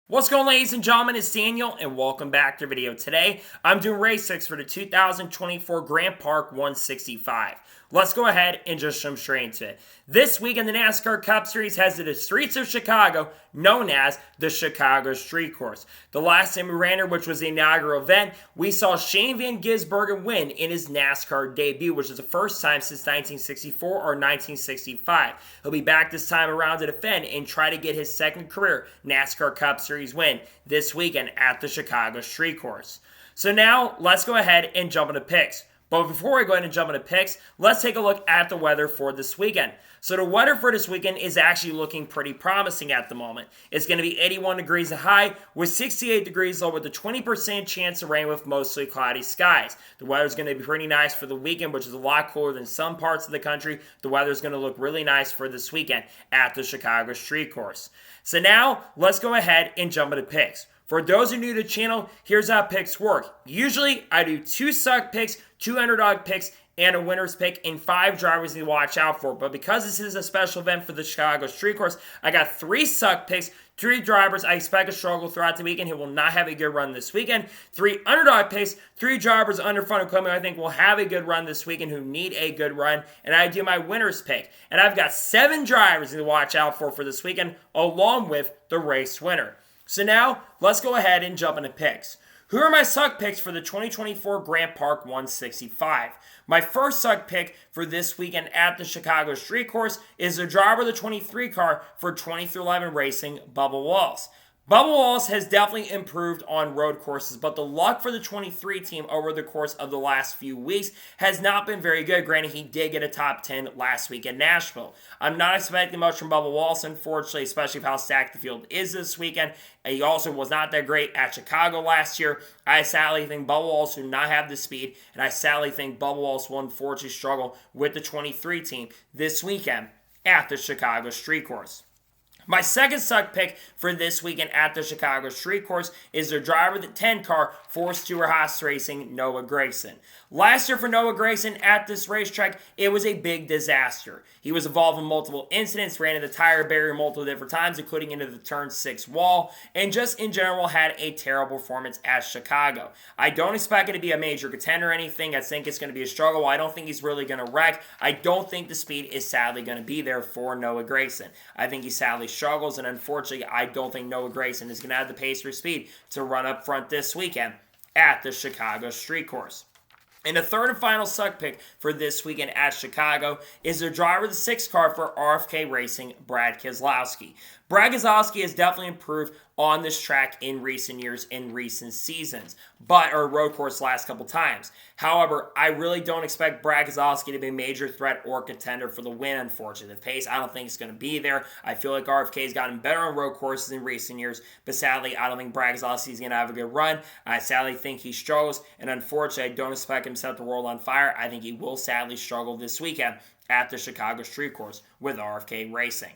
What's going on, ladies and gentlemen? It's Daniel, and welcome back to the video. Today, I'm doing race 6 for the 2024 Grand Park 165. Let's go ahead and just jump straight into it. This weekend, the NASCAR Cup Series heads to the streets of Chicago, known as the Chicago Street Course. The last time we ran here, which was the inaugural event, we saw Shane Van Gisbergen win in his NASCAR debut, which is the first time since 1964 or 1965. He'll be back this time around to defend and try to get his second career NASCAR Cup Series win this weekend at the Chicago Street Course. So now, let's go ahead and jump into picks. But before we go ahead and jump into picks, let's take a look at the weather for this weekend. So the weather for this weekend is actually looking pretty promising at the moment. It's going to be 81 degrees high with 68 degrees low with a 20% chance of rain with mostly cloudy skies. The weather is going to be pretty nice for the weekend, which is a lot cooler than some parts of the country. The weather is going to look really nice for this weekend at the Chicago Street Course. So now, let's go ahead and jump into picks. For those who are new to the channel, here's how picks work. Usually, I do 2 suck picks, 2 underdog picks, and a winner's pick, and 5 drivers to watch out for. But because this is a special event for the Chicago Street Course, I got 3 suck picks, 3 drivers I expect to struggle throughout the weekend who will not have a good run this weekend, 3 underdog picks, 3 drivers under front equipment I think will have a good run this weekend who need a good run, and I do my winner's pick. And I've got 7 drivers to watch out for this weekend, along with the race winner. So now, let's go ahead and jump into picks. Who are my suck picks for the 2024 Grand Park 165? My first suck pick for this weekend at the Chicago Street Course is the driver of the 23 car for 23XI Racing, Bubba Walson. Bubba Walson has definitely improved on road courses, but the luck for the 23 team over the course of the last few weeks has not been very good. Granted, he did get a top 10 last week in Nashville. I'm not expecting much from Bubba Walson, unfortunately, especially with how stacked the field is this weekend. He also was not that great at Chicago last year. I sadly think Bubba Walson will not have the speed, and I sadly think Bubba Walson will unfortunately struggle with the 23 team this weekend at the Chicago Street Course. My second suck pick for this weekend at the Chicago Street Course is the driver of the 10 car for Stewart-Haas Racing, Noah Gragson. Last year for Noah Gragson at this racetrack, it was a big disaster. He was involved in multiple incidents, ran into the tire barrier multiple different times, including into the turn 6 wall, and just in general had a terrible performance at Chicago. I don't expect it to be a major contender or anything. I think it's going to be a struggle. I don't think he's really going to wreck. I don't think the speed is sadly going to be there for Noah Gragson. I think he sadly struggles, and unfortunately, I don't think Noah Gragson is going to have the pace or speed to run up front this weekend at the Chicago Street Course. And the third and final suck pick for this weekend at Chicago is the driver of the 6 car for RFK Racing, Brad Keselowski. Brad Keselowski has definitely improved on this track in recent years, in recent seasons, or road course last couple times. However, I really don't expect Brad Keselowski to be a major threat or contender for the win, unfortunately. The pace, I don't think it's going to be there. I feel like RFK has gotten better on road courses in recent years, but sadly, I don't think Brad Keselowski is going to have a good run. I sadly think he struggles, and unfortunately, I don't expect him to set the world on fire. I think he will sadly struggle this weekend at the Chicago Street Course with RFK Racing.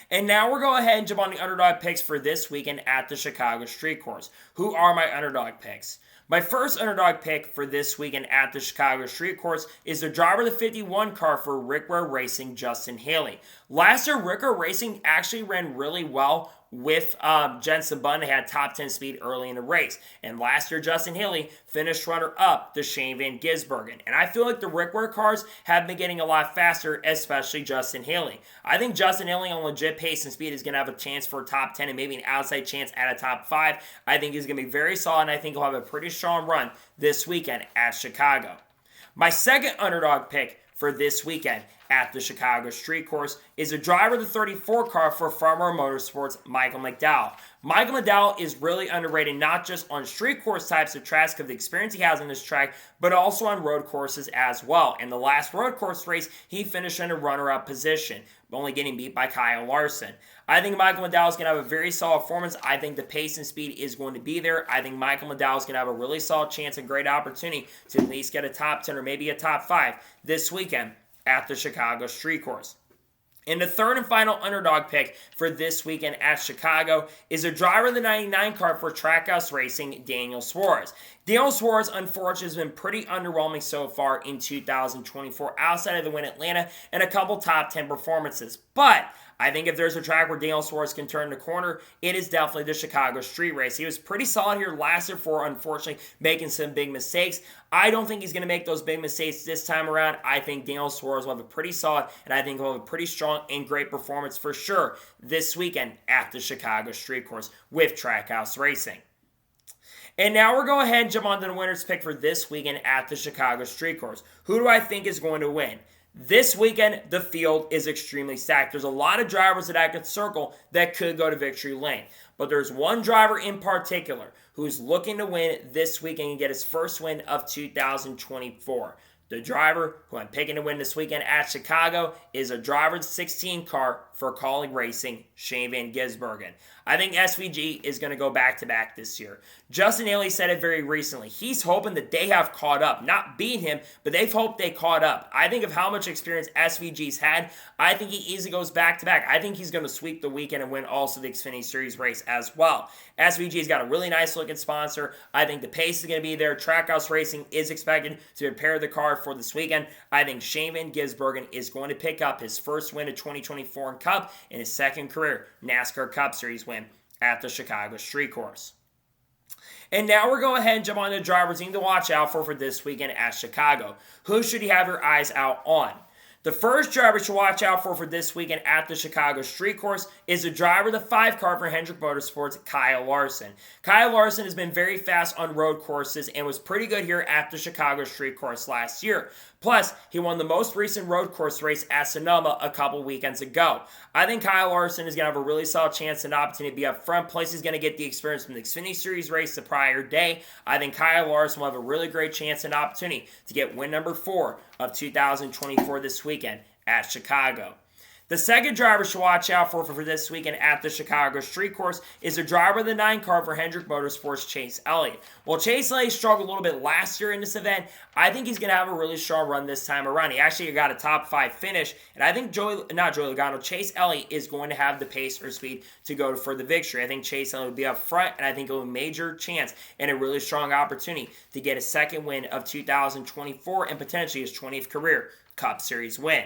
And now we're going ahead and jump on the underdog picks for this weekend at the Chicago Street Course. Who are my underdog picks? My first underdog pick for this weekend at the Chicago Street Course is the driver of the 51 car for Reick Racing, Justin Haley. Last year, Reick Racing actually ran really well with Jenson Button. They had top 10 speed early in the race. And last year, Justin Haley finished runner-up to Shane Van Gisbergen. And I feel like the Reick cars have been getting a lot faster, especially Justin Haley. I think Justin Haley on legit pace and speed is going to have a chance for a top 10 and maybe an outside chance at a top 5. I think he's going to be very solid, and I think he'll have a pretty strong run this weekend at Chicago. My second underdog pick for this weekend at the Chicago Street Course is a driver of the 34 car for Farmer Motorsports, Michael McDowell. Michael McDowell is really underrated, not just on street course types of tracks because of the experience he has on this track, but also on road courses as well. In the last road course race, he finished in a runner-up position, only getting beat by Kyle Larson. I think Michael McDowell is going to have a very solid performance. I think the pace and speed is going to be there. I think Michael McDowell is going to have a really solid chance and great opportunity to at least get a top 10 or maybe a top 5 this weekend at the Chicago Street Course. And the third and final underdog pick for this weekend at Chicago is a driver of the 99 car for Trackhouse Racing, Daniel Suarez. Daniel Suarez, unfortunately, has been pretty underwhelming so far in 2024 outside of the win at Atlanta and a couple top 10 performances. But I think if there's a track where Daniel Suarez can turn the corner, it is definitely the Chicago street race. He was pretty solid here last year for, unfortunately, making some big mistakes. I don't think he's going to make those big mistakes this time around. I think Daniel Suarez will have a pretty solid, and I think he'll have a pretty strong and great performance for sure this weekend at the Chicago street course with Trackhouse Racing. And now we're going ahead and jump on to the winner's pick for this weekend at the Chicago street course. Who do I think is going to win? This weekend, the field is extremely stacked. There's a lot of drivers that I could circle that could go to victory lane. But there's one driver in particular who's looking to win this weekend and get his first win of 2024. The driver who I'm picking to win this weekend at Chicago is a driver's 16 car for Calling Racing, Shane Van Gisbergen. I think SVG is going to go back-to-back this year. Justin Haley said it very recently. He's hoping that they have caught up. Not beat him, but they've hoped they caught up. I think of how much experience SVG's had. I think he easily goes back-to-back. I think he's going to sweep the weekend and win also the Xfinity Series race as well. SVG's got a really nice-looking sponsor. I think the pace is going to be there. Trackhouse Racing is expected to prepare the car for this weekend. I think Shane Van Gisbergen is going to pick up his first win of 2024 in Cup and his second career NASCAR Cup Series win at the Chicago street course. And now we're going ahead and jump on the drivers you need to watch out for this weekend at Chicago. Who should you have your eyes out on? The first driver to watch out for this weekend at the Chicago street course is the driver of the 5 car for Hendrick Motorsports, Kyle Larson. Kyle Larson has been very fast on road courses and was pretty good here at the Chicago street course last year. Plus, he won the most recent road course race at Sonoma a couple weekends ago. I think Kyle Larson is going to have a really solid chance and opportunity to be up front. Plus, he's going to get the experience from the Xfinity Series race the prior day. I think Kyle Larson will have a really great chance and opportunity to get win number 4 of 2024 this weekend at Chicago. The second driver to watch out for this weekend at the Chicago street course is the driver of the 9 car for Hendrick Motorsports, Chase Elliott. While Chase Elliott struggled a little bit last year in this event, I think he's going to have a really strong run this time around. He actually got a top 5 finish, and I think Chase Elliott is going to have the pace or speed to go for the victory. I think Chase Elliott will be up front, and I think he'll have a major chance and a really strong opportunity to get a second win of 2024 and potentially his 20th career Cup Series win.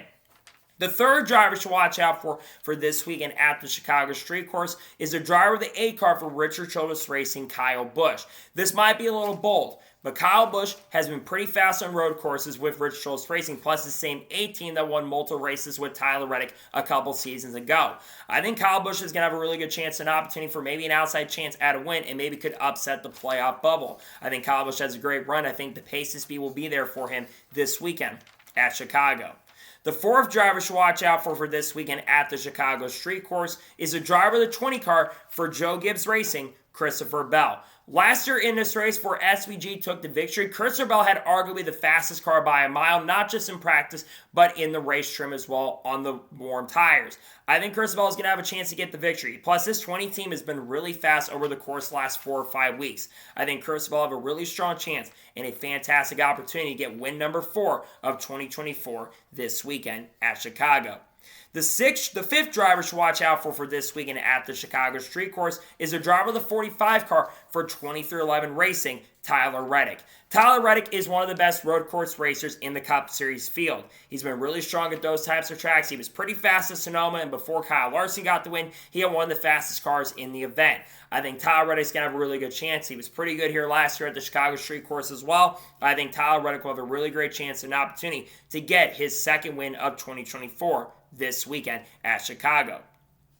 The third driver to watch out for this weekend at the Chicago street course is the driver of the 8 car for Richard Childress Racing, Kyle Busch. This might be a little bold, but Kyle Busch has been pretty fast on road courses with Richard Childress Racing, plus the same 18 that won multiple races with Tyler Reddick a couple seasons ago. I think Kyle Busch is going to have a really good chance and opportunity for maybe an outside chance at a win and maybe could upset the playoff bubble. I think Kyle Busch has a great run. I think the pace and speed will be there for him this weekend at Chicago. The fourth driver to watch out for this weekend at the Chicago street course is the driver of the 20 car for Joe Gibbs Racing, Christopher Bell. Last year in this race where SVG took the victory, Christopher Bell had arguably the fastest car by a mile, not just in practice, but in the race trim as well on the warm tires. I think Christopher Bell is going to have a chance to get the victory. Plus, this 20 team has been really fast over the course the last 4 or 5 weeks. I think Christopher Bell will have a really strong chance and a fantastic opportunity to get win number 4 of 2024 this weekend at Chicago. The fifth driver to watch out for this weekend at the Chicago street course is the driver of the 45 car for 2311 Racing, Tyler Reddick. Tyler Reddick is one of the best road course racers in the Cup Series field. He's been really strong at those types of tracks. He was pretty fast at Sonoma, and before Kyle Larson got the win, he had one of the fastest cars in the event. I think Tyler Reddick's going to have a really good chance. He was pretty good here last year at the Chicago street course as well. I think Tyler Reddick will have a really great chance and opportunity to get his second win of 2024 this weekend at Chicago.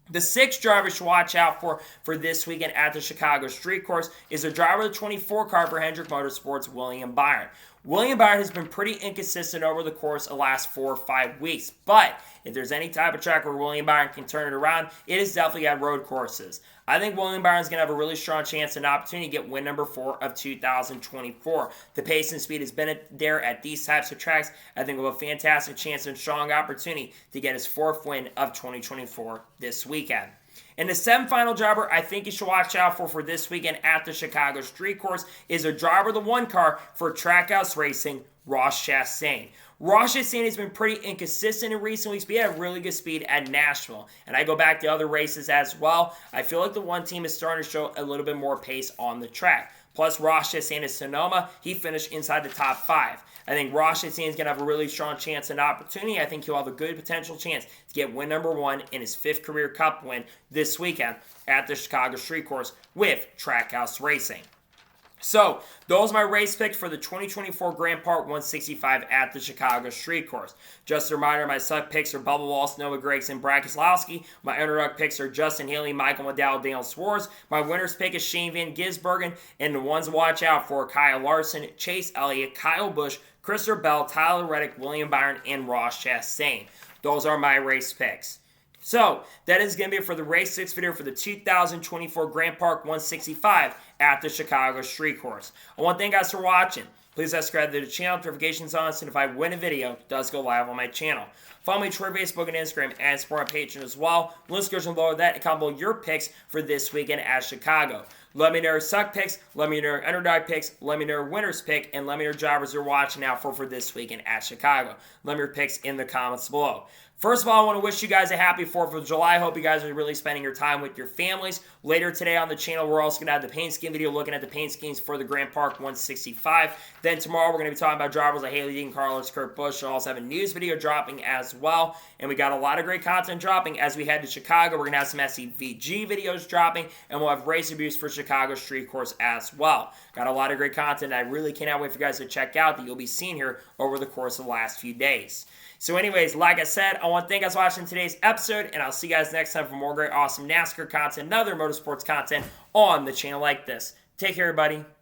The sixth driver to watch out for this weekend at the Chicago street course is the driver of the 24 car for Hendrick Motorsports, William Byron. William Byron has been pretty inconsistent over the course of the last 4 or 5 weeks, but if there's any type of track where William Byron can turn it around, it is definitely at road courses. I think William Byron's going to have a really strong chance and opportunity to get win number 4 of 2024. The pace and speed has been there at these types of tracks. I think we'll have a fantastic chance and strong opportunity to get his 4th win of 2024 this weekend. And the 7th final driver I think you should watch out for this weekend at the Chicago street course is a driver of the 1 car for Trackhouse Racing, Ross Chastain. Ross Chastain has been pretty inconsistent in recent weeks, but he had really good speed at Nashville. And I go back to other races as well. I feel like the one team is starting to show a little bit more pace on the track. Plus, Ross Chastain at Sonoma, he finished inside the top 5. I think Ross Chastain is going to have a really strong chance and opportunity. I think he'll have a good potential chance to get win number 1 in his 5th career Cup win this weekend at the Chicago Street Course with Trackhouse Racing. So, those are my race picks for the 2024 Grand Park 165 at the Chicago Street Course. Just a reminder, my suck picks are Bubba Walson, Gragson, Brad Keselowski. My underdog picks are Justin Haley, Michael McAdoo, Daniel Suarez. My winner's pick is Shane Van Gisbergen. And the ones to watch out for Kyle Larson, Chase Elliott, Kyle Busch, Christopher Bell, Tyler Reddick, William Byron, and Ross Chastain. Those are my race picks. So, that is going to be it for the Race 6 video for the 2024 Grand Park 165 at the Chicago Street Course. I want to thank you guys for watching. Please subscribe to the channel, notifications on, so if I win a video, it does go live on my channel. Follow me on Twitter, Facebook, and Instagram, and support my Patreon as well. Links go below that, and comment below your picks for this weekend at Chicago. Let me know your suck picks, let me know your underdog picks, let me know your winner's pick, and let me know your drivers you're watching out for this weekend at Chicago. Let me know your picks in the comments below. First of all, I want to wish you guys a happy 4th of July. I hope you guys are really spending your time with your families. Later today on the channel, we're also going to have the paint scheme video looking at the paint schemes for the Grand Park 165. Then tomorrow, we're going to be talking about drivers like Haley Dean, Carlos, Kurt Busch. We'll also have a news video dropping as well. And we got a lot of great content dropping as we head to Chicago. We're going to have some SCVG videos dropping, and we'll have race reviews for Chicago Street Course as well. Got a lot of great content I really cannot wait for you guys to check out that you'll be seeing here over the course of the last few days. So anyways, like I said, I want to thank you guys for watching today's episode, and I'll see you guys next time for more great, awesome NASCAR content and other motorsports content on the channel like this. Take care, everybody.